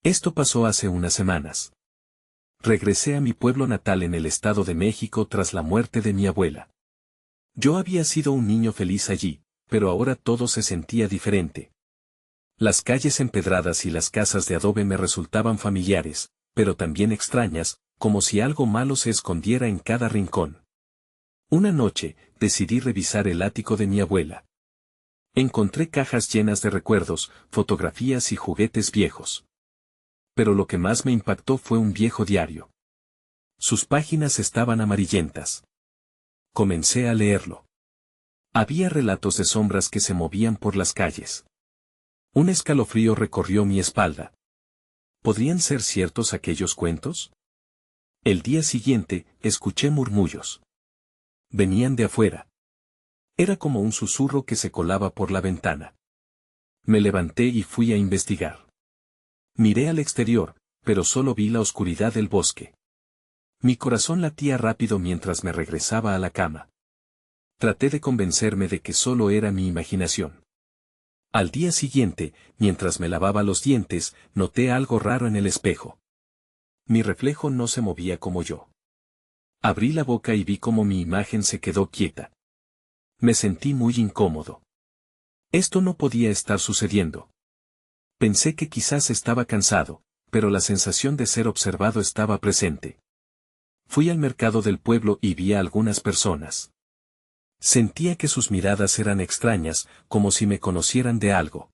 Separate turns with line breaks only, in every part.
Esto pasó hace unas semanas. Regresé a mi pueblo natal en el Estado de México tras la muerte de mi abuela. Yo había sido un niño feliz allí, pero ahora todo se sentía diferente. Las calles empedradas y las casas de adobe me resultaban familiares, pero también extrañas, como si algo malo se escondiera en cada rincón. Una noche, decidí revisar el ático de mi abuela. Encontré cajas llenas de recuerdos, fotografías y juguetes viejos. Pero lo que más me impactó fue un viejo diario. Sus páginas estaban amarillentas. Comencé a leerlo. Había relatos de sombras que se movían por las calles. Un escalofrío recorrió mi espalda. ¿Podrían ser ciertos aquellos cuentos? El día siguiente, escuché murmullos. Venían de afuera. Era como un susurro que se colaba por la ventana. Me levanté y fui a investigar. Miré al exterior, pero solo vi la oscuridad del bosque. Mi corazón latía rápido mientras me regresaba a la cama. Traté de convencerme de que solo era mi imaginación. Al día siguiente, mientras me lavaba los dientes, noté algo raro en el espejo. Mi reflejo no se movía como yo. Abrí la boca y vi cómo mi imagen se quedó quieta. Me sentí muy incómodo. Esto no podía estar sucediendo. Pensé que quizás estaba cansado, pero la sensación de ser observado estaba presente. Fui al mercado del pueblo y vi a algunas personas. Sentía que sus miradas eran extrañas, como si me conocieran de algo.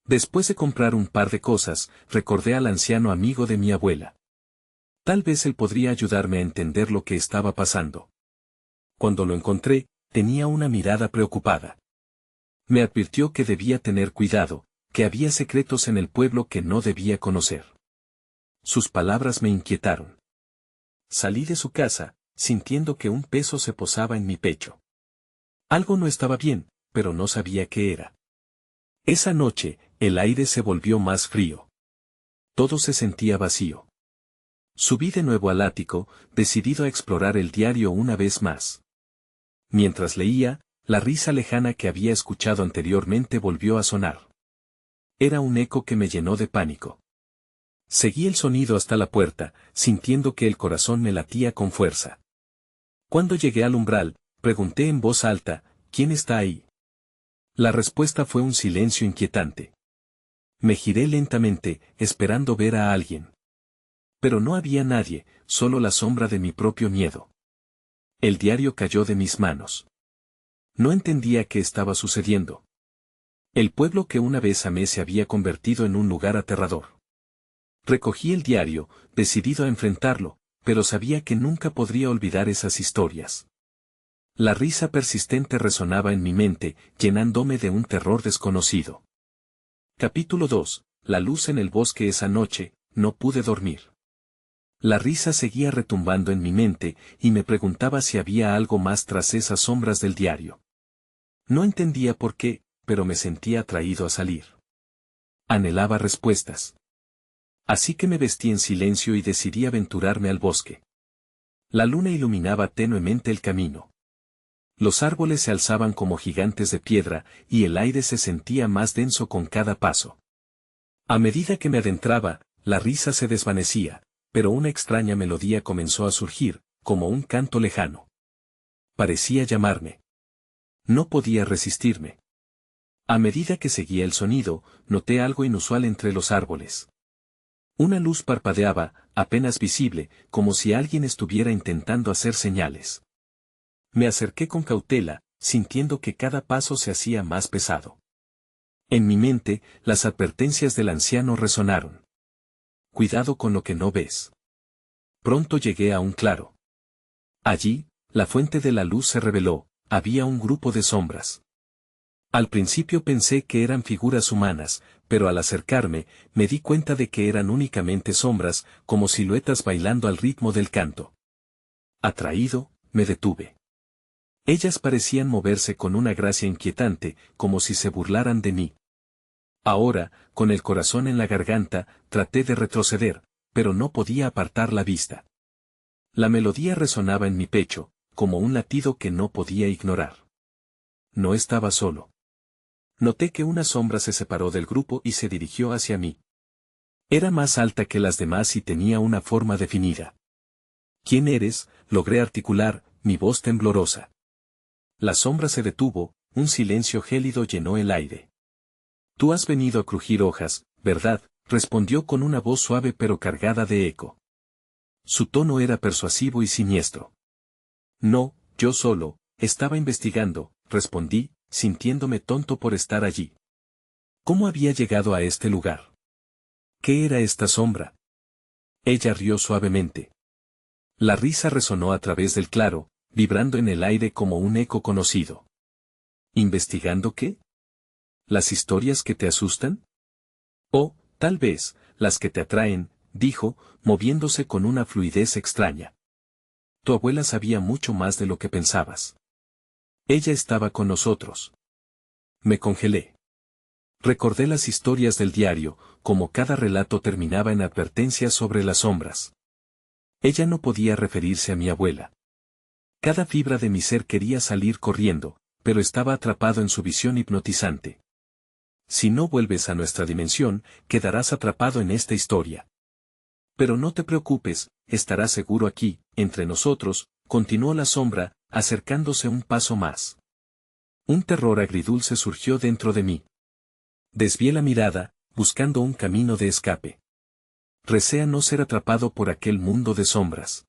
Después de comprar un par de cosas, recordé al anciano amigo de mi abuela. Tal vez él podría ayudarme a entender lo que estaba pasando. Cuando lo encontré, tenía una mirada preocupada. Me advirtió que debía tener cuidado, que había secretos en el pueblo que no debía conocer. Sus palabras me inquietaron. Salí de su casa, sintiendo que un peso se posaba en mi pecho. Algo no estaba bien, pero no sabía qué era. Esa noche, el aire se volvió más frío. Todo se sentía vacío. Subí de nuevo al ático, decidido a explorar el diario una vez más. Mientras leía, la risa lejana que había escuchado anteriormente volvió a sonar. Era un eco que me llenó de pánico. Seguí el sonido hasta la puerta, sintiendo que el corazón me latía con fuerza. Cuando llegué al umbral, pregunté en voz alta, ¿quién está ahí? La respuesta fue un silencio inquietante. Me giré lentamente, esperando ver a alguien. Pero no había nadie, solo la sombra de mi propio miedo. El diario cayó de mis manos. No entendía qué estaba sucediendo. El pueblo que una vez amé se había convertido en un lugar aterrador. Recogí el diario, decidido a enfrentarlo, pero sabía que nunca podría olvidar esas historias. La risa persistente resonaba en mi mente, llenándome de un terror desconocido. Capítulo 2. La luz en el bosque. Esa noche, no pude dormir. La risa seguía retumbando en mi mente, y me preguntaba si había algo más tras esas sombras del diario. No entendía por qué, pero me sentía atraído a salir. Anhelaba respuestas. Así que me vestí en silencio y decidí aventurarme al bosque. La luna iluminaba tenuemente el camino. Los árboles se alzaban como gigantes de piedra, y el aire se sentía más denso con cada paso. A medida que me adentraba, la risa se desvanecía, pero una extraña melodía comenzó a surgir, como un canto lejano. Parecía llamarme. No podía resistirme. A medida que seguía el sonido, noté algo inusual entre los árboles. Una luz parpadeaba, apenas visible, como si alguien estuviera intentando hacer señales. Me acerqué con cautela, sintiendo que cada paso se hacía más pesado. En mi mente, las advertencias del anciano resonaron. Cuidado con lo que no ves. Pronto llegué a un claro. Allí, la fuente de la luz se reveló, había un grupo de sombras. Al principio pensé que eran figuras humanas, pero al acercarme, me di cuenta de que eran únicamente sombras, como siluetas bailando al ritmo del canto. Atraído, me detuve. Ellas parecían moverse con una gracia inquietante, como si se burlaran de mí. Ahora, con el corazón en la garganta, traté de retroceder, pero no podía apartar la vista. La melodía resonaba en mi pecho, como un latido que no podía ignorar. No estaba solo. Noté que una sombra se separó del grupo y se dirigió hacia mí. Era más alta que las demás y tenía una forma definida. ¿Quién eres?, logré articular, mi voz temblorosa. La sombra se detuvo, un silencio gélido llenó el aire. Tú has venido a crujir hojas, ¿verdad?, respondió con una voz suave pero cargada de eco. Su tono era persuasivo y siniestro. No, yo solo, estaba investigando, respondí, sintiéndome tonto por estar allí. ¿Cómo había llegado a este lugar? ¿Qué era esta sombra? Ella rió suavemente. La risa resonó a través del claro, vibrando en el aire como un eco conocido. ¿Investigando qué? ¿Las historias que te asustan? O, tal vez, las que te atraen, dijo, moviéndose con una fluidez extraña. Tu abuela sabía mucho más de lo que pensabas. Ella estaba con nosotros. Me congelé. Recordé las historias del diario, como cada relato terminaba en advertencias sobre las sombras. Ella no podía referirse a mi abuela. Cada fibra de mi ser quería salir corriendo, pero estaba atrapado en su visión hipnotizante. Si no vuelves a nuestra dimensión, quedarás atrapado en esta historia. Pero no te preocupes, estarás seguro aquí, entre nosotros, continuó la sombra, acercándose un paso más. Un terror agridulce surgió dentro de mí. Desvié la mirada, buscando un camino de escape. Recé a no ser atrapado por aquel mundo de sombras.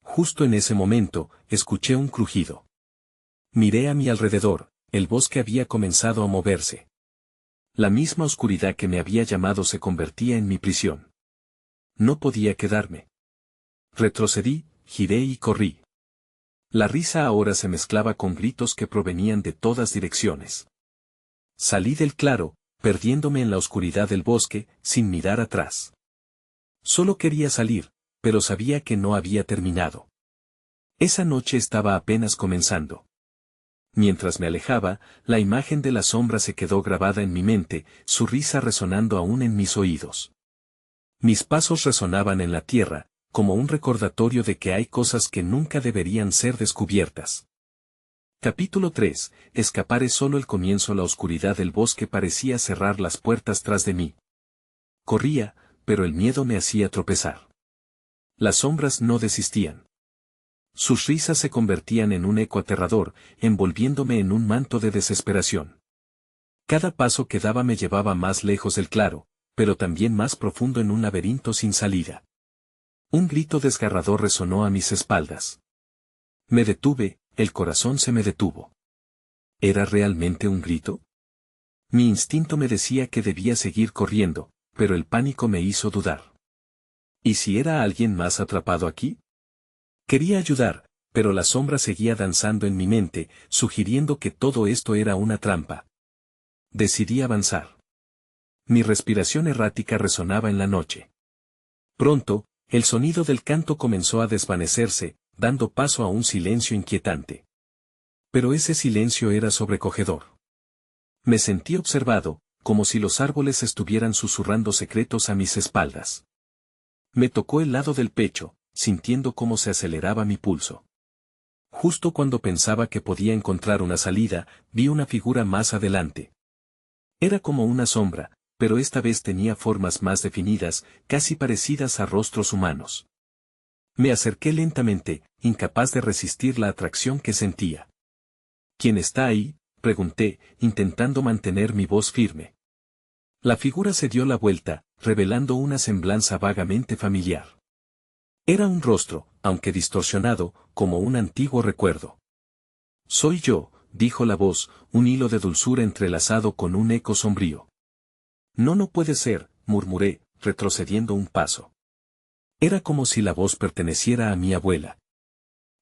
Justo en ese momento, escuché un crujido. Miré a mi alrededor, el bosque había comenzado a moverse. La misma oscuridad que me había llamado se convertía en mi prisión. No podía quedarme. Retrocedí, giré y corrí. La risa ahora se mezclaba con gritos que provenían de todas direcciones. Salí del claro, perdiéndome en la oscuridad del bosque, sin mirar atrás. Solo quería salir, pero sabía que no había terminado. Esa noche estaba apenas comenzando. Mientras me alejaba, la imagen de la sombra se quedó grabada en mi mente, su risa resonando aún en mis oídos. Mis pasos resonaban en la tierra, como un recordatorio de que hay cosas que nunca deberían ser descubiertas. Capítulo 3. Escapar es solo el comienzo. La oscuridad del bosque parecía cerrar las puertas tras de mí. Corría, pero el miedo me hacía tropezar. Las sombras no desistían. Sus risas se convertían en un eco aterrador, envolviéndome en un manto de desesperación. Cada paso que daba me llevaba más lejos del claro, pero también más profundo en un laberinto sin salida. Un grito desgarrador resonó a mis espaldas. Me detuve, el corazón se me detuvo. ¿Era realmente un grito? Mi instinto me decía que debía seguir corriendo, pero el pánico me hizo dudar. ¿Y si era alguien más atrapado aquí? Quería ayudar, pero la sombra seguía danzando en mi mente, sugiriendo que todo esto era una trampa. Decidí avanzar. Mi respiración errática resonaba en la noche. Pronto, el sonido del canto comenzó a desvanecerse, dando paso a un silencio inquietante. Pero ese silencio era sobrecogedor. Me sentí observado, como si los árboles estuvieran susurrando secretos a mis espaldas. Me tocó el lado del pecho, sintiendo cómo se aceleraba mi pulso. Justo cuando pensaba que podía encontrar una salida, vi una figura más adelante. Era como una sombra, pero esta vez tenía formas más definidas, casi parecidas a rostros humanos. Me acerqué lentamente, incapaz de resistir la atracción que sentía. ¿Quién está ahí?, pregunté, intentando mantener mi voz firme. La figura se dio la vuelta, revelando una semblanza vagamente familiar. Era un rostro, aunque distorsionado, como un antiguo recuerdo. Soy yo, dijo la voz, un hilo de dulzura entrelazado con un eco sombrío. No, no puede ser, murmuré, retrocediendo un paso. Era como si la voz perteneciera a mi abuela.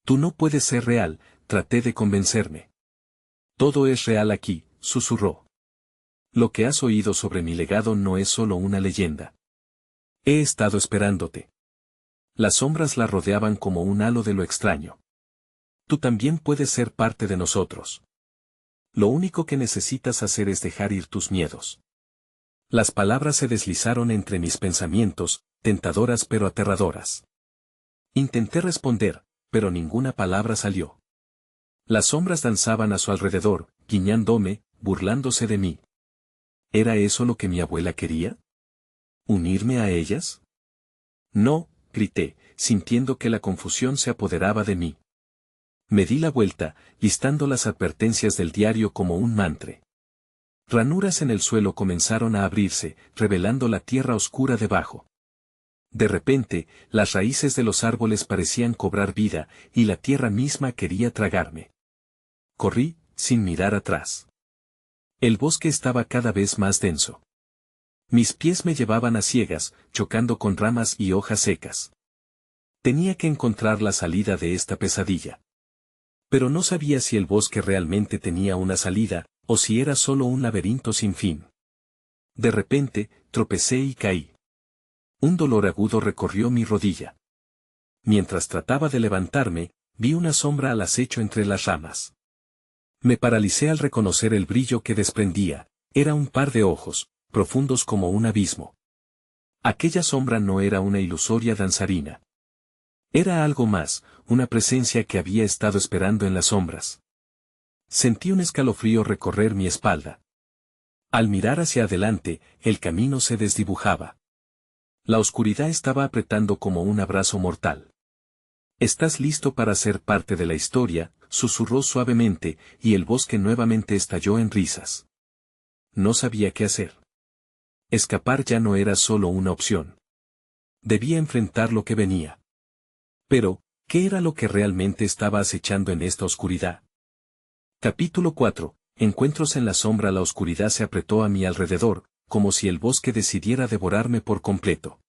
Tú no puedes ser real, traté de convencerme. Todo es real aquí, susurró. Lo que has oído sobre mi legado no es solo una leyenda. He estado esperándote. Las sombras la rodeaban como un halo de lo extraño. Tú también puedes ser parte de nosotros. Lo único que necesitas hacer es dejar ir tus miedos. Las palabras se deslizaron entre mis pensamientos, tentadoras pero aterradoras. Intenté responder, pero ninguna palabra salió. Las sombras danzaban a su alrededor, guiñándome, burlándose de mí. ¿Era eso lo que mi abuela quería? ¿Unirme a ellas? No, grité, sintiendo que la confusión se apoderaba de mí. Me di la vuelta, listando las advertencias del diario como un mantre. Ranuras en el suelo comenzaron a abrirse, revelando la tierra oscura debajo. De repente, las raíces de los árboles parecían cobrar vida, y la tierra misma quería tragarme. Corrí, sin mirar atrás. El bosque estaba cada vez más denso. Mis pies me llevaban a ciegas, chocando con ramas y hojas secas. Tenía que encontrar la salida de esta pesadilla. Pero no sabía si el bosque realmente tenía una salida, o si era solo un laberinto sin fin. De repente, tropecé y caí. Un dolor agudo recorrió mi rodilla. Mientras trataba de levantarme, vi una sombra al acecho entre las ramas. Me paralicé al reconocer el brillo que desprendía. Era un par de ojos, profundos como un abismo. Aquella sombra no era una ilusoria danzarina. Era algo más, una presencia que había estado esperando en las sombras. Sentí un escalofrío recorrer mi espalda. Al mirar hacia adelante, el camino se desdibujaba. La oscuridad estaba apretando como un abrazo mortal. «¿Estás listo para ser parte de la historia?», susurró suavemente, y el bosque nuevamente estalló en risas. No sabía qué hacer. Escapar ya no era solo una opción. Debía enfrentar lo que venía. Pero, ¿qué era lo que realmente estaba acechando en esta oscuridad? Capítulo 4. Encuentros en la sombra. La oscuridad se apretó a mi alrededor, como si el bosque decidiera devorarme por completo.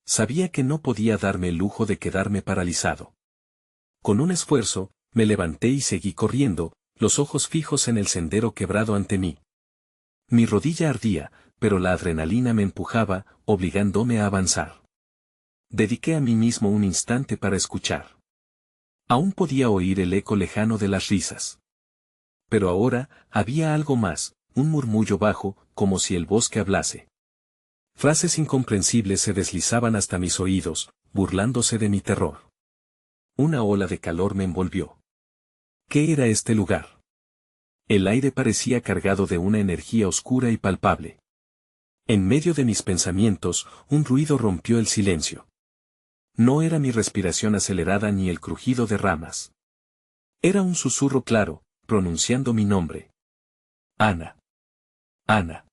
Sabía que no podía darme el lujo de quedarme paralizado. Con un esfuerzo, me levanté y seguí corriendo, los ojos fijos en el sendero quebrado ante mí. Mi rodilla ardía, pero la adrenalina me empujaba, obligándome a avanzar. Dediqué a mí mismo un instante para escuchar. Aún podía oír el eco lejano de las risas. Pero ahora, había algo más, un murmullo bajo, como si el bosque hablase. Frases incomprensibles se deslizaban hasta mis oídos, burlándose de mi terror. Una ola de calor me envolvió. ¿Qué era este lugar? El aire parecía cargado de una energía oscura y palpable. En medio de mis pensamientos, un ruido rompió el silencio. No era mi respiración acelerada ni el crujido de ramas. Era un susurro claro, pronunciando mi nombre. Ana. Ana.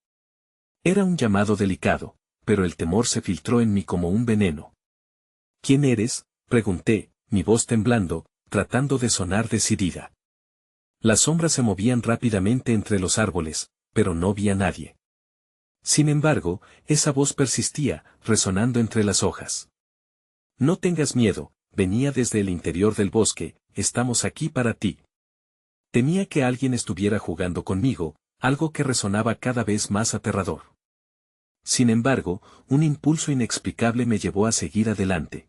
Era un llamado delicado, pero el temor se filtró en mí como un veneno. ¿Quién eres?, pregunté, mi voz temblando, tratando de sonar decidida. Las sombras se movían rápidamente entre los árboles, pero no vi a nadie. Sin embargo, esa voz persistía, resonando entre las hojas. No tengas miedo, venía desde el interior del bosque, estamos aquí para ti. Temía que alguien estuviera jugando conmigo, algo que resonaba cada vez más aterrador. Sin embargo, un impulso inexplicable me llevó a seguir adelante.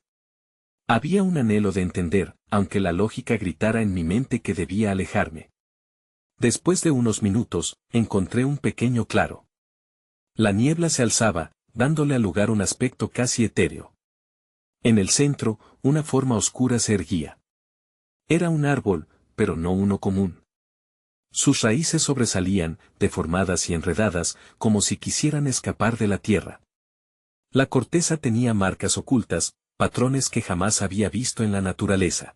Había un anhelo de entender, aunque la lógica gritara en mi mente que debía alejarme. Después de unos minutos, encontré un pequeño claro. La niebla se alzaba, dándole al lugar un aspecto casi etéreo. En el centro, una forma oscura se erguía. Era un árbol, pero no uno común. Sus raíces sobresalían, deformadas y enredadas, como si quisieran escapar de la tierra. La corteza tenía marcas ocultas, patrones que jamás había visto en la naturaleza.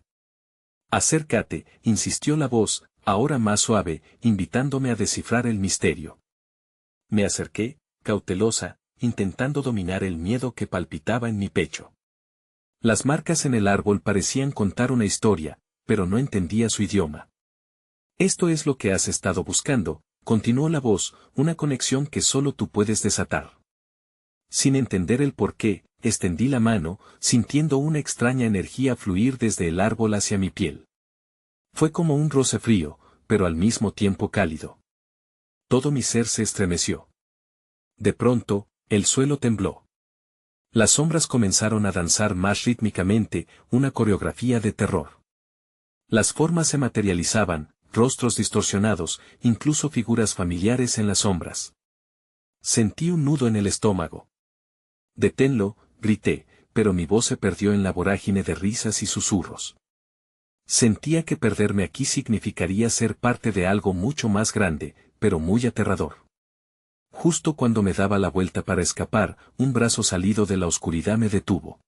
Acércate, insistió la voz, ahora más suave, invitándome a descifrar el misterio. Me acerqué, cautelosa, intentando dominar el miedo que palpitaba en mi pecho. Las marcas en el árbol parecían contar una historia, pero no entendía su idioma. Esto es lo que has estado buscando, continuó la voz, una conexión que solo tú puedes desatar. Sin entender el porqué, extendí la mano, sintiendo una extraña energía fluir desde el árbol hacia mi piel. Fue como un roce frío, pero al mismo tiempo cálido. Todo mi ser se estremeció. De pronto, el suelo tembló. Las sombras comenzaron a danzar más rítmicamente, una coreografía de terror. Las formas se materializaban, rostros distorsionados, incluso figuras familiares en las sombras. Sentí un nudo en el estómago. «Deténlo», grité, pero mi voz se perdió en la vorágine de risas y susurros. Sentía que perderme aquí significaría ser parte de algo mucho más grande, pero muy aterrador. Justo cuando me daba la vuelta para escapar, un brazo salido de la oscuridad me detuvo.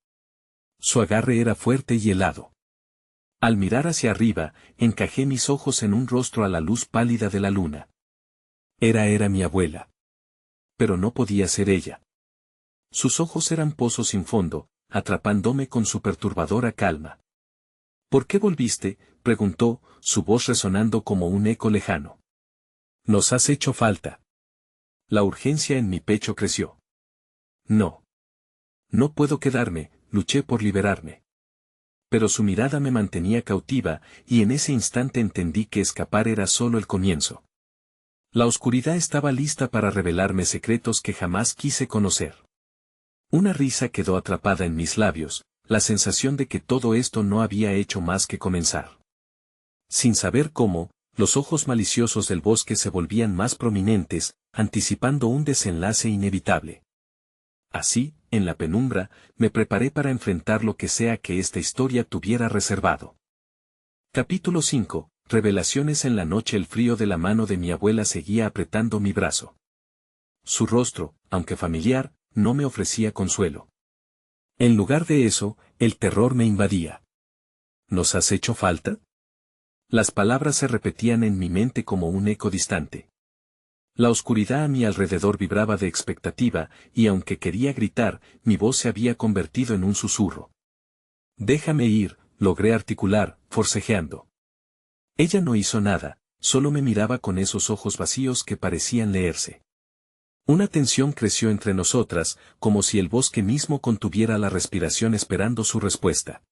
Su agarre era fuerte y helado. Al mirar hacia arriba, encajé mis ojos en un rostro a la luz pálida de la luna. Era mi abuela. Pero no podía ser ella. Sus ojos eran pozos sin fondo, atrapándome con su perturbadora calma. ¿Por qué volviste?, preguntó, su voz resonando como un eco lejano. Nos has hecho falta. La urgencia en mi pecho creció. No. No puedo quedarme, luché por liberarme. Pero su mirada me mantenía cautiva, y en ese instante entendí que escapar era solo el comienzo. La oscuridad estaba lista para revelarme secretos que jamás quise conocer. Una risa quedó atrapada en mis labios, la sensación de que todo esto no había hecho más que comenzar. Sin saber cómo, los ojos maliciosos del bosque se volvían más prominentes, anticipando un desenlace inevitable. Así, en la penumbra, me preparé para enfrentar lo que sea que esta historia tuviera reservado. Capítulo 5. Revelaciones en la noche. El frío de la mano de mi abuela seguía apretando mi brazo. Su rostro, aunque familiar, no me ofrecía consuelo. En lugar de eso, el terror me invadía. ¿Nos has hecho falta? Las palabras se repetían en mi mente como un eco distante. La oscuridad a mi alrededor vibraba de expectativa, y aunque quería gritar, mi voz se había convertido en un susurro. Déjame ir, logré articular, forcejeando. Ella no hizo nada, solo me miraba con esos ojos vacíos que parecían leerse. Una tensión creció entre nosotras, como si el bosque mismo contuviera la respiración esperando su respuesta.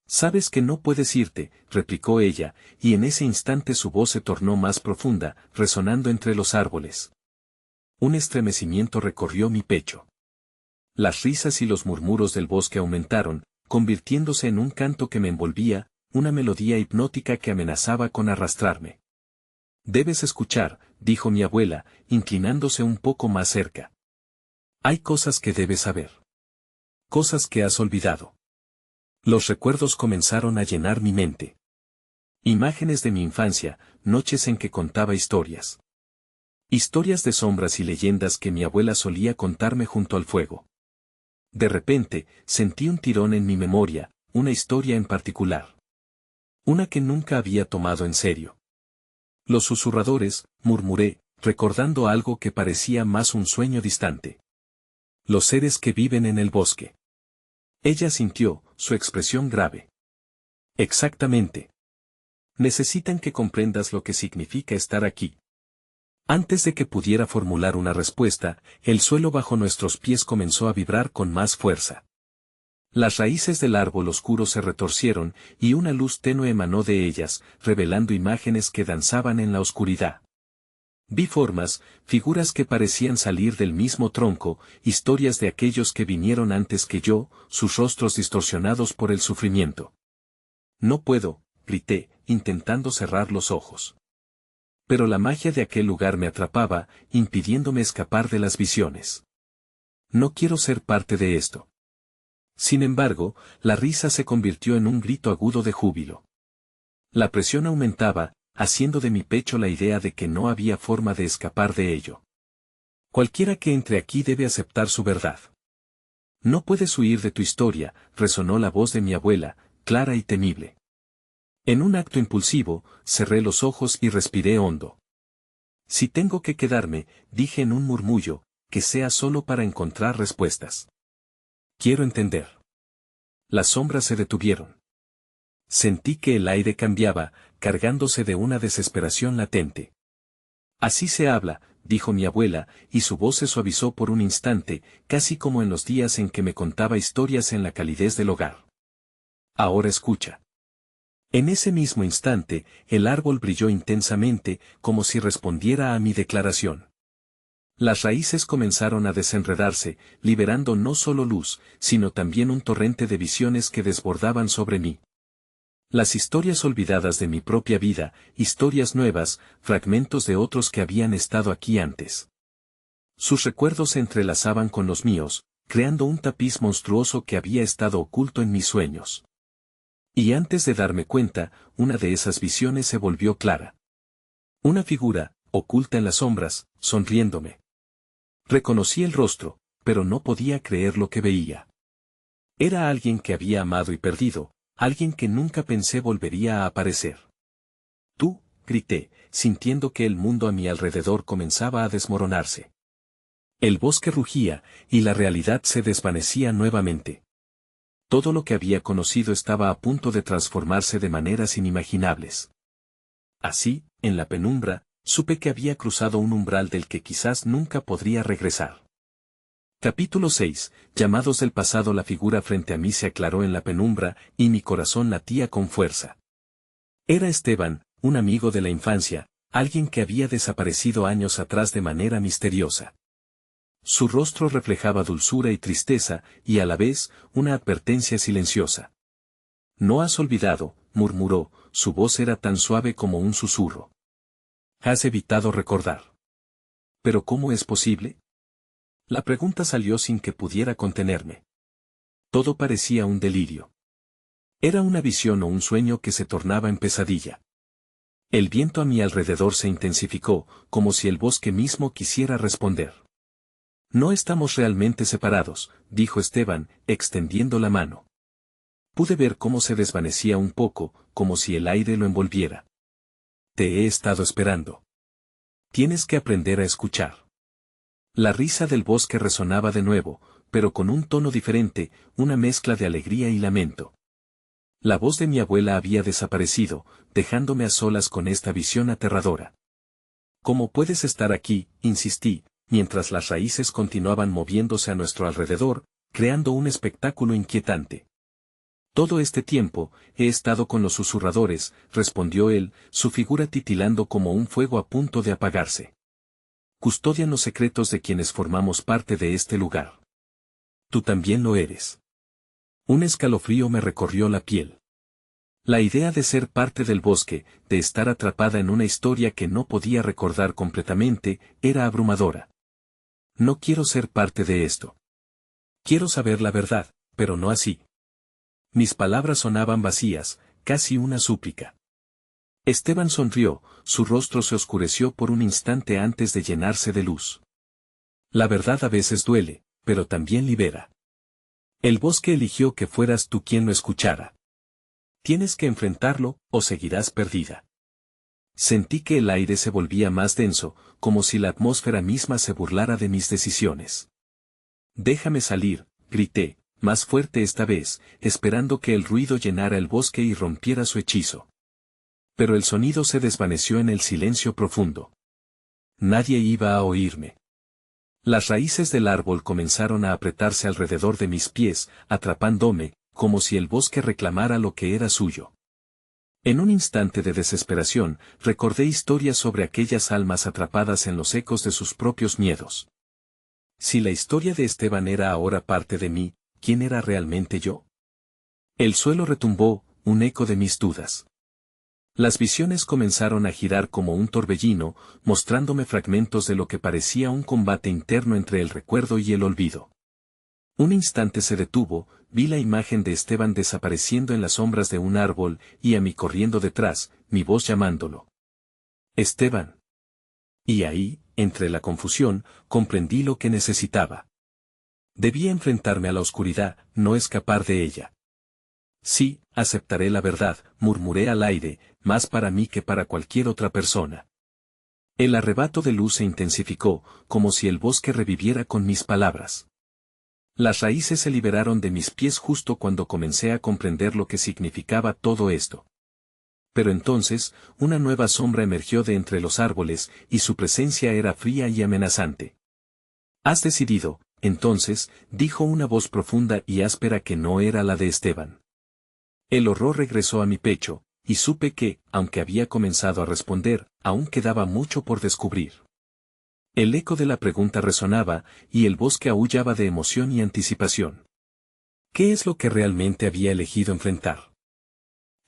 Sabes que no puedes irte, replicó ella, y en ese instante su voz se tornó más profunda, resonando entre los árboles. Un estremecimiento recorrió mi pecho. Las risas y los murmuros del bosque aumentaron, convirtiéndose en un canto que me envolvía, una melodía hipnótica que amenazaba con arrastrarme. Debes escuchar, dijo mi abuela, inclinándose un poco más cerca. Hay cosas que debes saber. Cosas que has olvidado. Los recuerdos comenzaron a llenar mi mente. Imágenes de mi infancia, noches en que contaba historias. Historias de sombras y leyendas que mi abuela solía contarme junto al fuego. De repente, sentí un tirón en mi memoria, una historia en particular. Una que nunca había tomado en serio. Los susurradores, murmuré, recordando algo que parecía más un sueño distante. Los seres que viven en el bosque. Ella sintió, su expresión grave. Exactamente. Necesitan que comprendas lo que significa estar aquí. Antes de que pudiera formular una respuesta, el suelo bajo nuestros pies comenzó a vibrar con más fuerza. Las raíces del árbol oscuro se retorcieron, y una luz tenue emanó de ellas, revelando imágenes que danzaban en la oscuridad. Vi formas, figuras que parecían salir del mismo tronco, historias de aquellos que vinieron antes que yo, sus rostros distorsionados por el sufrimiento. No puedo, grité, intentando cerrar los ojos. Pero la magia de aquel lugar me atrapaba, impidiéndome escapar de las visiones. No quiero ser parte de esto. Sin embargo, la risa se convirtió en un grito agudo de júbilo. La presión aumentaba, haciendo de mi pecho la idea de que no había forma de escapar de ello. Cualquiera que entre aquí debe aceptar su verdad. No puedes huir de tu historia, resonó la voz de mi abuela, clara y temible. En un acto impulsivo, cerré los ojos y respiré hondo. Si tengo que quedarme, dije en un murmullo, que sea solo para encontrar respuestas. Quiero entender. Las sombras se detuvieron. Sentí que el aire cambiaba, cargándose de una desesperación latente. Así se habla, dijo mi abuela, y su voz se suavizó por un instante, casi como en los días en que me contaba historias en la calidez del hogar. Ahora escucha. En ese mismo instante, el árbol brilló intensamente, como si respondiera a mi declaración. Las raíces comenzaron a desenredarse, liberando no solo luz, sino también un torrente de visiones que desbordaban sobre mí. Las historias olvidadas de mi propia vida, historias nuevas, fragmentos de otros que habían estado aquí antes. Sus recuerdos se entrelazaban con los míos, creando un tapiz monstruoso que había estado oculto en mis sueños. Y antes de darme cuenta, una de esas visiones se volvió clara. Una figura, oculta en las sombras, sonriéndome. Reconocí el rostro, pero no podía creer lo que veía. Era alguien que había amado y perdido, alguien que nunca pensé volvería a aparecer. Tú, grité, sintiendo que el mundo a mi alrededor comenzaba a desmoronarse. El bosque rugía, y la realidad se desvanecía nuevamente. Todo lo que había conocido estaba a punto de transformarse de maneras inimaginables. Así, en la penumbra, supe que había cruzado un umbral del que quizás nunca podría regresar. Capítulo 6. Llamados del pasado. La figura frente a mí se aclaró en la penumbra, y mi corazón latía con fuerza. Era Esteban, un amigo de la infancia, alguien que había desaparecido años atrás de manera misteriosa. Su rostro reflejaba dulzura y tristeza, y a la vez, una advertencia silenciosa. «No has olvidado», murmuró, su voz era tan suave como un susurro. «Has evitado recordar». «¿Pero cómo es posible?». La pregunta salió sin que pudiera contenerme. Todo parecía un delirio. Era una visión o un sueño que se tornaba en pesadilla. El viento a mi alrededor se intensificó, como si el bosque mismo quisiera responder. «No estamos realmente separados», dijo Esteban, extendiendo la mano. Pude ver cómo se desvanecía un poco, como si el aire lo envolviera. «Te he estado esperando. Tienes que aprender a escuchar». La risa del bosque resonaba de nuevo, pero con un tono diferente, una mezcla de alegría y lamento. La voz de mi abuela había desaparecido, dejándome a solas con esta visión aterradora. «¿Cómo puedes estar aquí?», insistí, mientras las raíces continuaban moviéndose a nuestro alrededor, creando un espectáculo inquietante. «Todo este tiempo, he estado con los susurradores», respondió él, su figura titilando como un fuego a punto de apagarse. «Custodian los secretos de quienes formamos parte de este lugar. Tú también lo eres». Un escalofrío me recorrió la piel. La idea de ser parte del bosque, de estar atrapada en una historia que no podía recordar completamente, era abrumadora. «No quiero ser parte de esto. Quiero saber la verdad, pero no así». Mis palabras sonaban vacías, casi una súplica. Esteban sonrió, su rostro se oscureció por un instante antes de llenarse de luz. «La verdad a veces duele, pero también libera. El bosque eligió que fueras tú quien lo escuchara. Tienes que enfrentarlo, o seguirás perdida». Sentí que el aire se volvía más denso, como si la atmósfera misma se burlara de mis decisiones. «Déjame salir», grité, más fuerte esta vez, esperando que el ruido llenara el bosque y rompiera su hechizo. Pero el sonido se desvaneció en el silencio profundo. Nadie iba a oírme. Las raíces del árbol comenzaron a apretarse alrededor de mis pies, atrapándome, como si el bosque reclamara lo que era suyo. En un instante de desesperación, recordé historias sobre aquellas almas atrapadas en los ecos de sus propios miedos. Si la historia de Esteban era ahora parte de mí, ¿quién era realmente yo? El suelo retumbó, un eco de mis dudas. Las visiones comenzaron a girar como un torbellino, mostrándome fragmentos de lo que parecía un combate interno entre el recuerdo y el olvido. Un instante se detuvo, vi la imagen de Esteban desapareciendo en las sombras de un árbol, y a mí corriendo detrás, mi voz llamándolo. «Esteban». Y ahí, entre la confusión, comprendí lo que necesitaba. Debía enfrentarme a la oscuridad, no escapar de ella. «Sí, aceptaré la verdad», murmuré al aire, más para mí que para cualquier otra persona. El arrebato de luz se intensificó, como si el bosque reviviera con mis palabras. Las raíces se liberaron de mis pies justo cuando comencé a comprender lo que significaba todo esto. Pero entonces, una nueva sombra emergió de entre los árboles, y su presencia era fría y amenazante. «Has decidido», entonces, dijo una voz profunda y áspera que no era la de Esteban. El horror regresó a mi pecho, y supe que, aunque había comenzado a responder, aún quedaba mucho por descubrir. El eco de la pregunta resonaba, y el bosque aullaba de emoción y anticipación. ¿Qué es lo que realmente había elegido enfrentar?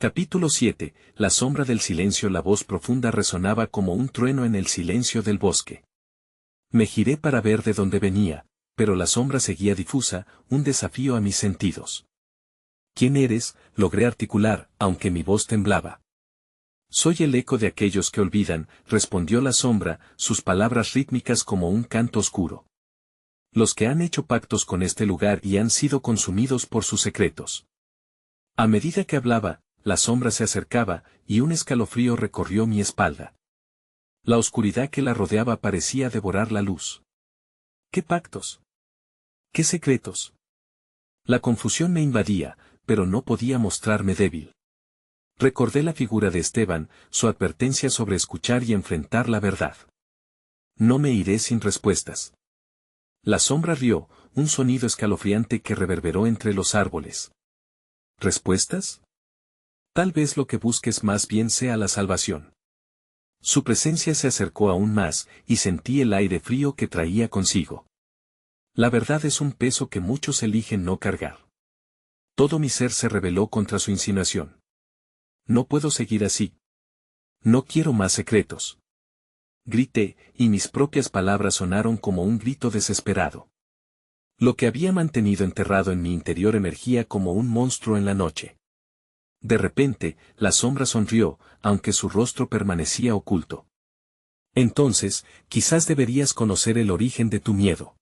Capítulo 7. La sombra del silencio. La voz profunda resonaba como un trueno en el silencio del bosque. Me giré para ver de dónde venía, pero la sombra seguía difusa, un desafío a mis sentidos. «¿Quién eres?», logré articular, aunque mi voz temblaba. «Soy el eco de aquellos que olvidan», respondió la sombra, sus palabras rítmicas como un canto oscuro. Los que han hecho pactos con este lugar y han sido consumidos por sus secretos. A medida que hablaba, la sombra se acercaba, y un escalofrío recorrió mi espalda. La oscuridad que la rodeaba parecía devorar la luz. ¿Qué pactos? ¿Qué secretos? La confusión me invadía, pero no podía mostrarme débil. Recordé la figura de Esteban, su advertencia sobre escuchar y enfrentar la verdad. No me iré sin respuestas. La sombra rió, un sonido escalofriante que reverberó entre los árboles. ¿Respuestas? Tal vez lo que busques más bien sea la salvación. Su presencia se acercó aún más, y sentí el aire frío que traía consigo. La verdad es un peso que muchos eligen no cargar. Todo mi ser se rebeló contra su insinuación. No puedo seguir así. No quiero más secretos. Grité, y mis propias palabras sonaron como un grito desesperado. Lo que había mantenido enterrado en mi interior emergía como un monstruo en la noche. De repente, la sombra sonrió, aunque su rostro permanecía oculto. Entonces, quizás deberías conocer el origen de tu miedo.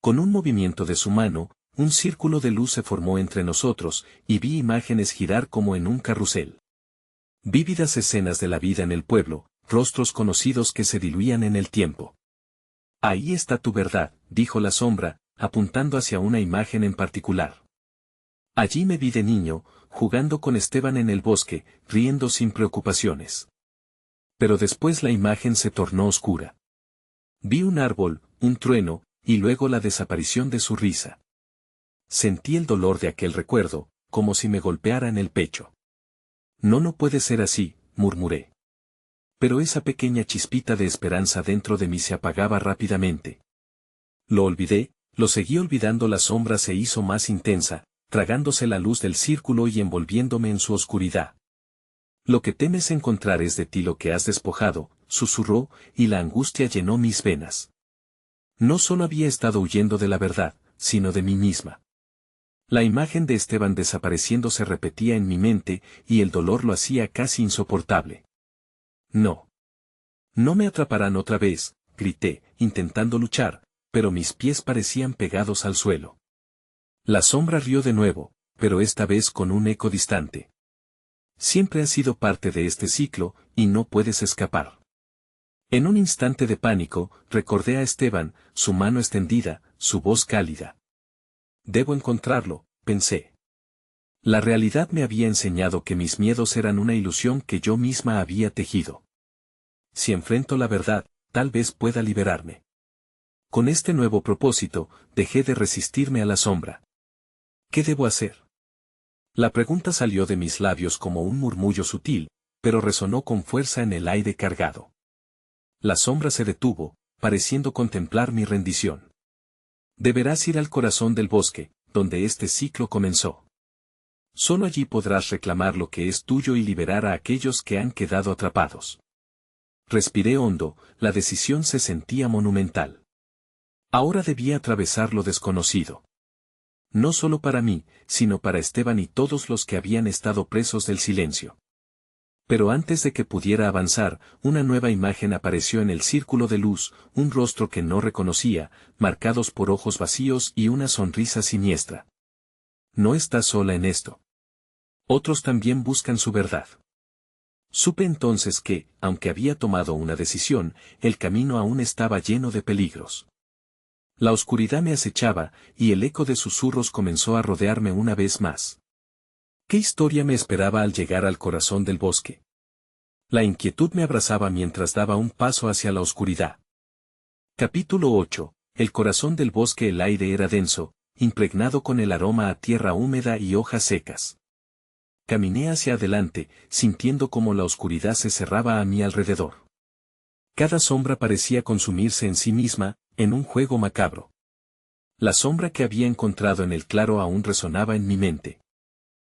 Con un movimiento de su mano, un círculo de luz se formó entre nosotros, y vi imágenes girar como en un carrusel. Vívidas escenas de la vida en el pueblo, rostros conocidos que se diluían en el tiempo. Ahí está tu verdad, dijo la sombra, apuntando hacia una imagen en particular. Allí me vi de niño, jugando con Esteban en el bosque, riendo sin preocupaciones. Pero después la imagen se tornó oscura. Vi un árbol, un trueno, y luego la desaparición de su risa. Sentí el dolor de aquel recuerdo, como si me golpeara en el pecho. No puede ser así, murmuré. Pero esa pequeña chispita de esperanza dentro de mí se apagaba rápidamente. Lo olvidé, lo seguí olvidando. La sombra se hizo más intensa, tragándose la luz del círculo y envolviéndome en su oscuridad. Lo que temes encontrar es de ti lo que has despojado, susurró, y la angustia llenó mis venas. No solo había estado huyendo de la verdad, sino de mí misma. La imagen de Esteban desapareciendo se repetía en mi mente, y el dolor lo hacía casi insoportable. No. No me atraparán otra vez, grité, intentando luchar, pero mis pies parecían pegados al suelo. La sombra rió de nuevo, pero esta vez con un eco distante. Siempre has sido parte de este ciclo, y no puedes escapar. En un instante de pánico, recordé a Esteban, su mano extendida, su voz cálida. Debo encontrarlo, pensé. La realidad me había enseñado que mis miedos eran una ilusión que yo misma había tejido. Si enfrento la verdad, tal vez pueda liberarme. Con este nuevo propósito, dejé de resistirme a la sombra. ¿Qué debo hacer? La pregunta salió de mis labios como un murmullo sutil, pero resonó con fuerza en el aire cargado. La sombra se detuvo, pareciendo contemplar mi rendición. Deberás ir al corazón del bosque, donde este ciclo comenzó. Solo allí podrás reclamar lo que es tuyo y liberar a aquellos que han quedado atrapados. Respiré hondo, la decisión se sentía monumental. Ahora debía atravesar lo desconocido. No solo para mí, sino para Esteban y todos los que habían estado presos del silencio. Pero antes de que pudiera avanzar, una nueva imagen apareció en el círculo de luz, un rostro que no reconocía, marcados por ojos vacíos y una sonrisa siniestra. No estás sola en esto. Otros también buscan su verdad. Supe entonces que, aunque había tomado una decisión, el camino aún estaba lleno de peligros. La oscuridad me acechaba, y el eco de susurros comenzó a rodearme una vez más. ¿Qué historia me esperaba al llegar al corazón del bosque? La inquietud me abrazaba mientras daba un paso hacia la oscuridad. Capítulo 8. El corazón del bosque. El aire era denso, impregnado con el aroma a tierra húmeda y hojas secas. Caminé hacia adelante, sintiendo cómo la oscuridad se cerraba a mi alrededor. Cada sombra parecía consumirse en sí misma, en un juego macabro. La sombra que había encontrado en el claro aún resonaba en mi mente.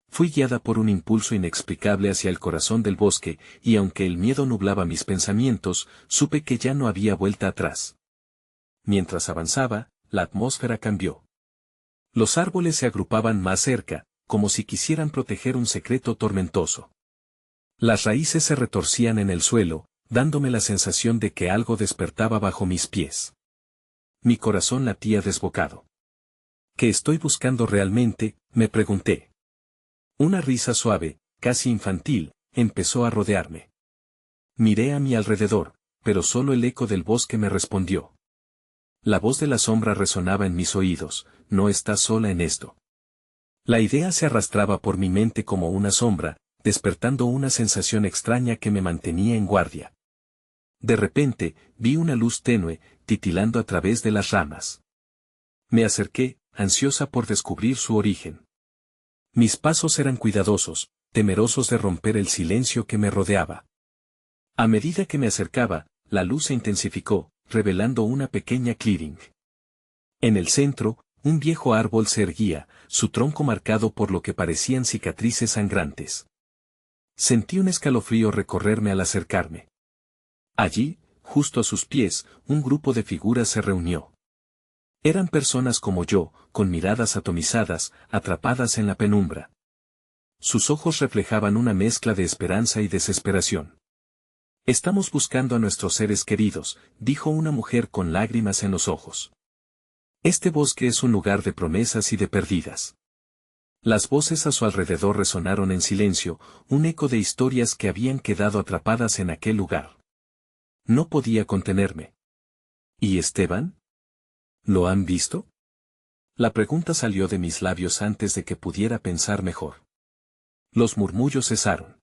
Fui guiada por un impulso inexplicable hacia el corazón del bosque, y aunque el miedo nublaba mis pensamientos, supe que ya no había vuelta atrás. Mientras avanzaba, la atmósfera cambió. Los árboles se agrupaban más cerca, como si quisieran proteger un secreto tormentoso. Las raíces se retorcían en el suelo, dándome la sensación de que algo despertaba bajo mis pies. Mi corazón latía desbocado. ¿Qué estoy buscando realmente?, me pregunté. Una risa suave, casi infantil, empezó a rodearme. Miré a mi alrededor, pero solo el eco del bosque me respondió. La voz de la sombra resonaba en mis oídos: no estás sola en esto. La idea se arrastraba por mi mente como una sombra, despertando una sensación extraña que me mantenía en guardia. De repente, vi una luz tenue, titilando a través de las ramas. Me acerqué, ansiosa por descubrir su origen. Mis pasos eran cuidadosos, temerosos de romper el silencio que me rodeaba. A medida que me acercaba, la luz se intensificó, revelando una pequeña clearing. En el centro, un viejo árbol se erguía, su tronco marcado por lo que parecían cicatrices sangrantes. Sentí un escalofrío recorrerme al acercarme. Allí, justo a sus pies, un grupo de figuras se reunió. Eran personas como yo, con miradas atomizadas, atrapadas en la penumbra. Sus ojos reflejaban una mezcla de esperanza y desesperación. Estamos buscando a nuestros seres queridos, dijo una mujer con lágrimas en los ojos. Este bosque es un lugar de promesas y de pérdidas. Las voces a su alrededor resonaron en silencio, un eco de historias que habían quedado atrapadas en aquel lugar. No podía contenerme. ¿Y Esteban? ¿Lo han visto? La pregunta salió de mis labios antes de que pudiera pensar mejor. Los murmullos cesaron.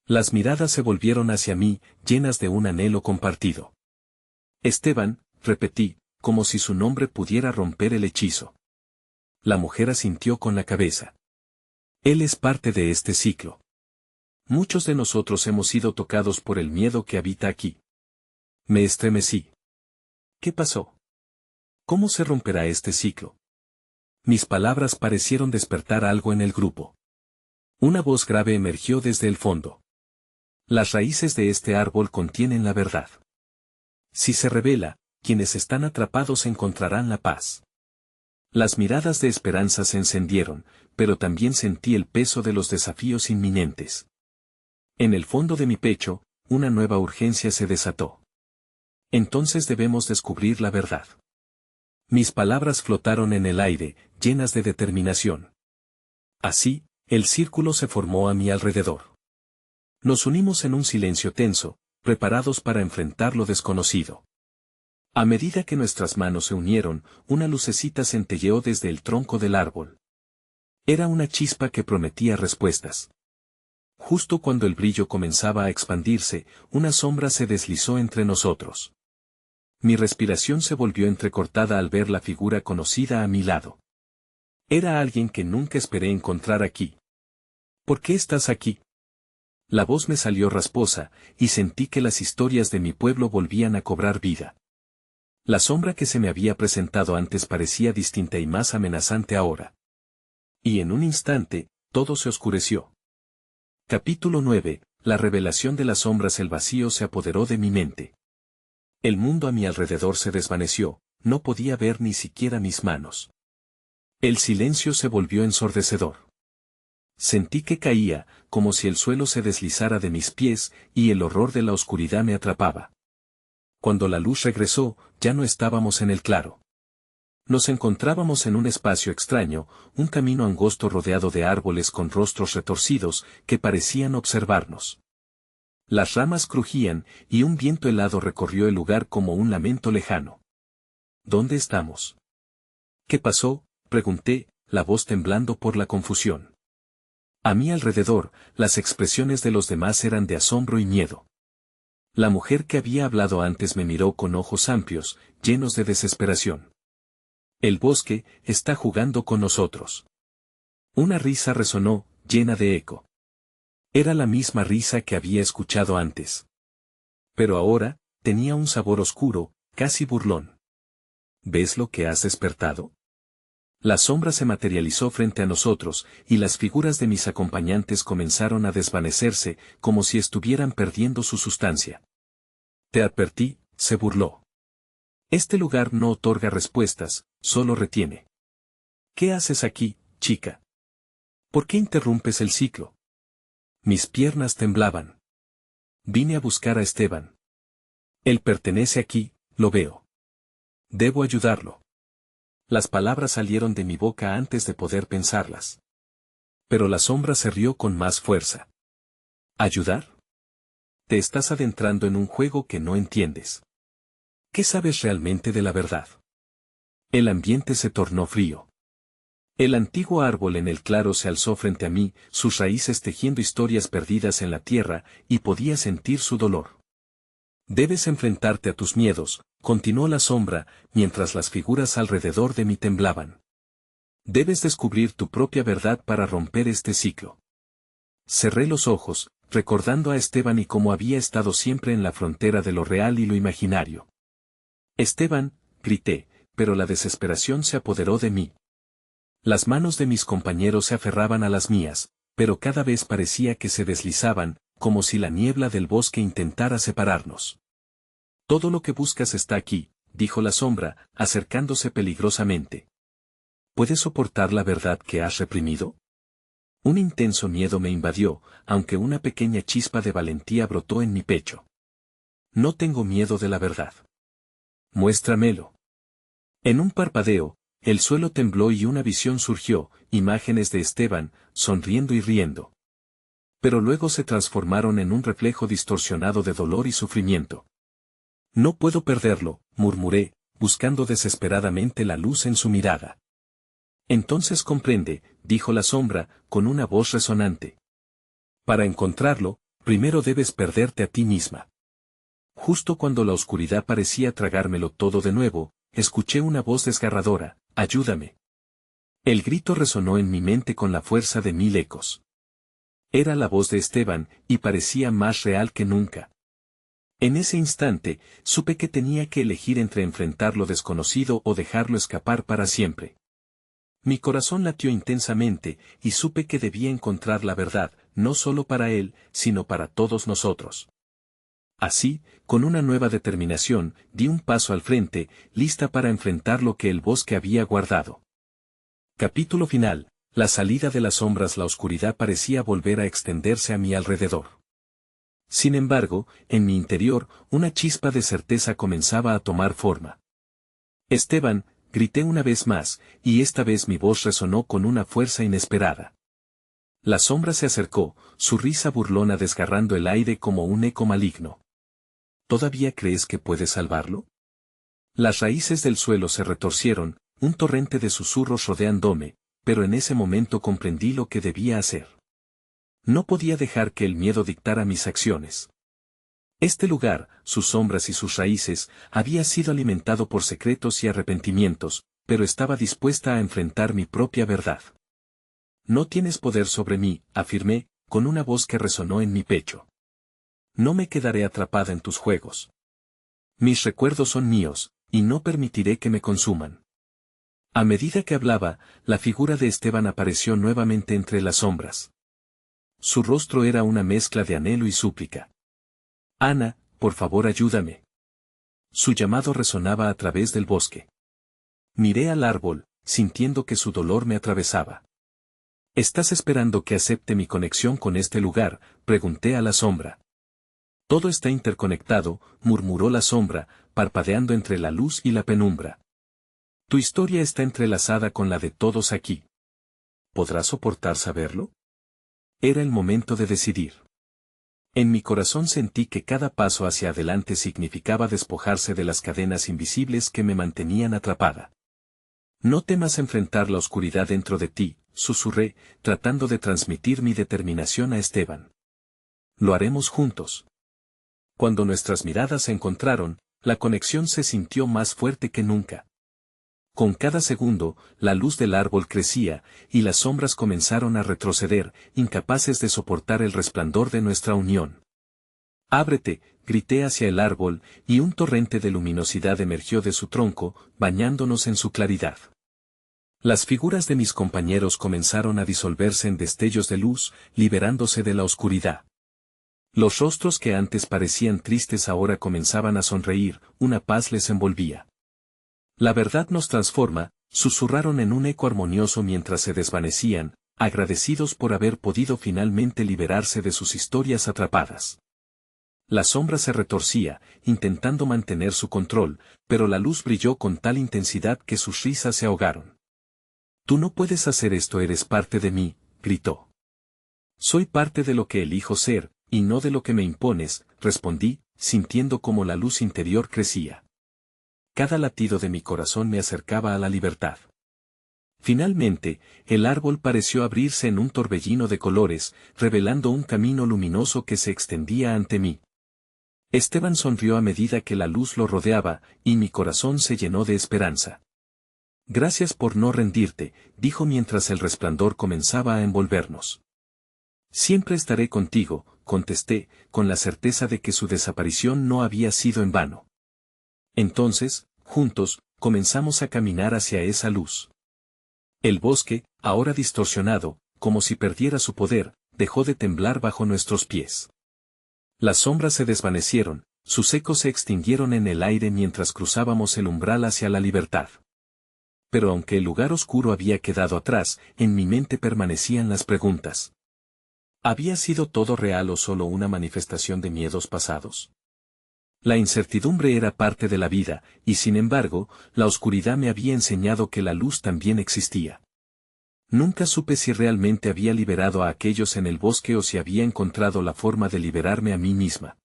Las miradas se volvieron hacia mí, llenas de un anhelo compartido. Esteban, repetí, como si su nombre pudiera romper el hechizo. La mujer asintió con la cabeza. Él es parte de este ciclo. Muchos de nosotros hemos sido tocados por el miedo que habita aquí. Me estremecí. ¿Qué pasó? ¿Cómo se romperá este ciclo? Mis palabras parecieron despertar algo en el grupo. Una voz grave emergió desde el fondo. Las raíces de este árbol contienen la verdad. Si se revela, quienes están atrapados encontrarán la paz. Las miradas de esperanza se encendieron, pero también sentí el peso de los desafíos inminentes. En el fondo de mi pecho, una nueva urgencia se desató. Entonces debemos descubrir la verdad. Mis palabras flotaron en el aire, llenas de determinación. Así, el círculo se formó a mi alrededor. Nos unimos en un silencio tenso, preparados para enfrentar lo desconocido. A medida que nuestras manos se unieron, una lucecita centelleó desde el tronco del árbol. Era una chispa que prometía respuestas. Justo cuando el brillo comenzaba a expandirse, una sombra se deslizó entre nosotros. Mi respiración se volvió entrecortada al ver la figura conocida a mi lado. Era alguien que nunca esperé encontrar aquí. ¿Por qué estás aquí? La voz me salió rasposa, y sentí que las historias de mi pueblo volvían a cobrar vida. La sombra que se me había presentado antes parecía distinta y más amenazante ahora. Y en un instante, todo se oscureció. Capítulo 9. La revelación de las sombras. El vacío se apoderó de mi mente. El mundo a mi alrededor se desvaneció, no podía ver ni siquiera mis manos. El silencio se volvió ensordecedor. Sentí que caía, como si el suelo se deslizara de mis pies, y el horror de la oscuridad me atrapaba. Cuando la luz regresó, ya no estábamos en el claro. Nos encontrábamos en un espacio extraño, un camino angosto rodeado de árboles con rostros retorcidos, que parecían observarnos. Las ramas crujían, y un viento helado recorrió el lugar como un lamento lejano. ¿Dónde estamos? ¿Qué pasó?, pregunté, la voz temblando por la confusión. A mi alrededor, las expresiones de los demás eran de asombro y miedo. La mujer que había hablado antes me miró con ojos amplios, llenos de desesperación. El bosque está jugando con nosotros. Una risa resonó, llena de eco. Era la misma risa que había escuchado antes. Pero ahora, tenía un sabor oscuro, casi burlón. ¿Ves lo que has despertado? La sombra se materializó frente a nosotros, y las figuras de mis acompañantes comenzaron a desvanecerse, como si estuvieran perdiendo su sustancia. Te advertí, se burló. Este lugar no otorga respuestas, solo retiene. ¿Qué haces aquí, chica? ¿Por qué interrumpes el ciclo? Mis piernas temblaban. Vine a buscar a Esteban. Él pertenece aquí, lo veo. Debo ayudarlo. Las palabras salieron de mi boca antes de poder pensarlas. Pero la sombra se rió con más fuerza. ¿Ayudar? Te estás adentrando en un juego que no entiendes. ¿Qué sabes realmente de la verdad? El ambiente se tornó frío. El antiguo árbol en el claro se alzó frente a mí, sus raíces tejiendo historias perdidas en la tierra, y podía sentir su dolor. Debes enfrentarte a tus miedos, continuó la sombra, mientras las figuras alrededor de mí temblaban. Debes descubrir tu propia verdad para romper este ciclo. Cerré los ojos, recordando a Esteban y cómo había estado siempre en la frontera de lo real y lo imaginario. Esteban, grité, pero la desesperación se apoderó de mí. Las manos de mis compañeros se aferraban a las mías, pero cada vez parecía que se deslizaban, como si la niebla del bosque intentara separarnos. Todo lo que buscas está aquí, dijo la sombra, acercándose peligrosamente. ¿Puedes soportar la verdad que has reprimido? Un intenso miedo me invadió, aunque una pequeña chispa de valentía brotó en mi pecho. No tengo miedo de la verdad. Muéstramelo. En un parpadeo, el suelo tembló y una visión surgió, imágenes de Esteban, sonriendo y riendo. Pero luego se transformaron en un reflejo distorsionado de dolor y sufrimiento. No puedo perderlo, murmuré, buscando desesperadamente la luz en su mirada. Entonces comprende, dijo la sombra, con una voz resonante. Para encontrarlo, primero debes perderte a ti misma. Justo cuando la oscuridad parecía tragármelo todo de nuevo, escuché una voz desgarradora, ayúdame. El grito resonó en mi mente con la fuerza de 1000 ecos. Era la voz de Esteban, y parecía más real que nunca. En ese instante, supe que tenía que elegir entre enfrentar lo desconocido o dejarlo escapar para siempre. Mi corazón latió intensamente, y supe que debía encontrar la verdad, no solo para él, sino para todos nosotros. Así, con una nueva determinación, di un paso al frente, lista para enfrentar lo que el bosque había guardado. Capítulo final. La salida de las sombras. La oscuridad parecía volver a extenderse a mi alrededor. Sin embargo, en mi interior, una chispa de certeza comenzaba a tomar forma. Esteban, grité una vez más, y esta vez mi voz resonó con una fuerza inesperada. La sombra se acercó, su risa burlona desgarrando el aire como un eco maligno. ¿Todavía crees que puedes salvarlo? Las raíces del suelo se retorcieron, un torrente de susurros rodeándome, pero en ese momento comprendí lo que debía hacer. No podía dejar que el miedo dictara mis acciones. Este lugar, sus sombras y sus raíces, había sido alimentado por secretos y arrepentimientos, pero estaba dispuesta a enfrentar mi propia verdad. No tienes poder sobre mí, afirmé, con una voz que resonó en mi pecho. No me quedaré atrapada en tus juegos. Mis recuerdos son míos, y no permitiré que me consuman. A medida que hablaba, la figura de Esteban apareció nuevamente entre las sombras. Su rostro era una mezcla de anhelo y súplica. Ana, por favor ayúdame. Su llamado resonaba a través del bosque. Miré al árbol, sintiendo que su dolor me atravesaba. ¿Estás esperando que acepte mi conexión con este lugar?, pregunté a la sombra. Todo está interconectado, murmuró la sombra, parpadeando entre la luz y la penumbra. Tu historia está entrelazada con la de todos aquí. ¿Podrás soportar saberlo? Era el momento de decidir. En mi corazón sentí que cada paso hacia adelante significaba despojarse de las cadenas invisibles que me mantenían atrapada. No temas enfrentar la oscuridad dentro de ti, susurré, tratando de transmitir mi determinación a Esteban. Lo haremos juntos. Cuando nuestras miradas se encontraron, la conexión se sintió más fuerte que nunca. Con cada segundo, la luz del árbol crecía, y las sombras comenzaron a retroceder, incapaces de soportar el resplandor de nuestra unión. Ábrete, grité hacia el árbol, y un torrente de luminosidad emergió de su tronco, bañándonos en su claridad. Las figuras de mis compañeros comenzaron a disolverse en destellos de luz, liberándose de la oscuridad. Los rostros que antes parecían tristes ahora comenzaban a sonreír, una paz les envolvía. La verdad nos transforma, susurraron en un eco armonioso mientras se desvanecían, agradecidos por haber podido finalmente liberarse de sus historias atrapadas. La sombra se retorcía, intentando mantener su control, pero la luz brilló con tal intensidad que sus risas se ahogaron. «Tú no puedes hacer esto, eres parte de mí», gritó. «Soy parte de lo que elijo ser, y no de lo que me impones», respondí, sintiendo cómo la luz interior crecía. Cada latido de mi corazón me acercaba a la libertad. Finalmente, el árbol pareció abrirse en un torbellino de colores, revelando un camino luminoso que se extendía ante mí. Esteban sonrió a medida que la luz lo rodeaba, y mi corazón se llenó de esperanza. «Gracias por no rendirte», dijo mientras el resplandor comenzaba a envolvernos. «Siempre estaré contigo», contesté, con la certeza de que su desaparición no había sido en vano. Entonces, juntos, comenzamos a caminar hacia esa luz. El bosque, ahora distorsionado, como si perdiera su poder, dejó de temblar bajo nuestros pies. Las sombras se desvanecieron, sus ecos se extinguieron en el aire mientras cruzábamos el umbral hacia la libertad. Pero aunque el lugar oscuro había quedado atrás, en mi mente permanecían las preguntas. ¿Había sido todo real o solo una manifestación de miedos pasados? La incertidumbre era parte de la vida, y sin embargo, la oscuridad me había enseñado que la luz también existía. Nunca supe si realmente había liberado a aquellos en el bosque o si había encontrado la forma de liberarme a mí misma.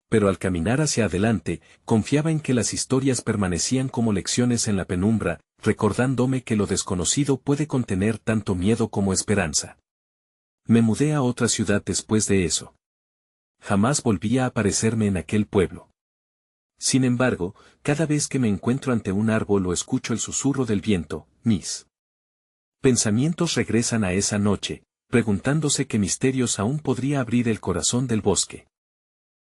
Pero al caminar hacia adelante, confiaba en que las historias permanecían como lecciones en la penumbra, recordándome que lo desconocido puede contener tanto miedo como esperanza. Me mudé a otra ciudad después de eso. Jamás volví a aparecerme en aquel pueblo. Sin embargo, cada vez que me encuentro ante un árbol o escucho el susurro del viento, mis pensamientos regresan a esa noche, preguntándose qué misterios aún podría abrir el corazón del bosque.